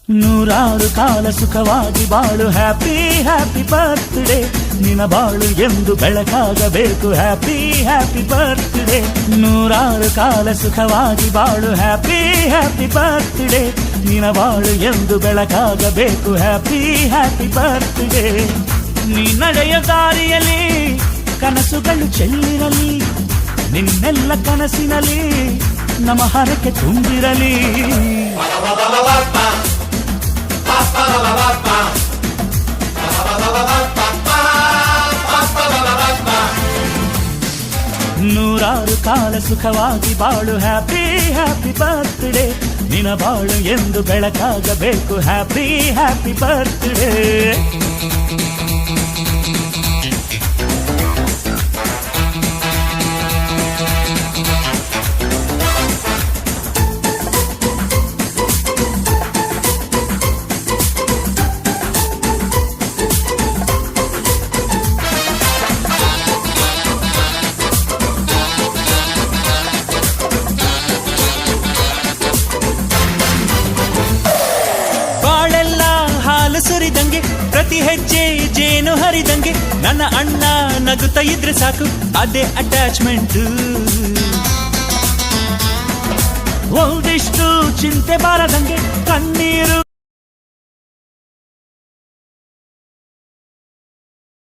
ನೂರಾರು ಕಾಲ ಸುಖವಾಗಿ ಬಾಳು ಹ್ಯಾಪಿ ಹ್ಯಾಪಿ ಬರ್ತ್ಡೇ ನಿನ ಬಾಳು ಎಂದು ಬೆಳಕಾಗಬೇಕು ಹ್ಯಾಪಿ ಹ್ಯಾಪಿ ಬರ್ತ್ಡೇ ನೂರಾರು ಕಾಲ ಸುಖವಾಗಿ ಬಾಳು ಹ್ಯಾಪಿ ಹ್ಯಾಪಿ ಬರ್ತ್ಡೇ ನಿನ ಬಾಳು ಎಂದು ಬೆಳಕಾಗಬೇಕು ಹ್ಯಾಪಿ ಹ್ಯಾಪಿ ಬರ್ತ್ಡೇ ನೀ ನಡೆಯ ದಾರಿಯಲ್ಲಿ ಕನಸುಗಳು ಚೆಲ್ಲಿರಲಿ ನಿನ್ನೆಲ್ಲ ಕನಸಿನಲ್ಲಿ ನಮ್ಮ ಹರಕೆ ತುಂಬಿರಲಿ ನೂರಾರು ಕಾಲ ಸುಖವಾಗಿ ಬಾಳು ಹ್ಯಾಪಿ ಹ್ಯಾಪಿ ಬರ್ತ್ಡೇ ನಿನ ಬಾಳು ಎಂದು ಬೆಳಕಾಗಬೇಕು ಹ್ಯಾಪಿ ಹ್ಯಾಪಿ ಬರ್ತ್ಡೇ ಸುರಿದಂಗೆ ಪ್ರತಿ ಹೆಜ್ಜೆ ಜೇನು ಹರಿದಂಗೆ ನನ್ನ ಅಣ್ಣ ನಗುತ್ತಾ ಇದ್ರೆ ಸಾಕು ಅದೇ ಅಟ್ಯಾಚ್ಮೆಂಟ್ ಒಂದಿಷ್ಟು ಚಿಂತೆ ಬಾರದಂಗೆ ಕಣ್ಣೀರು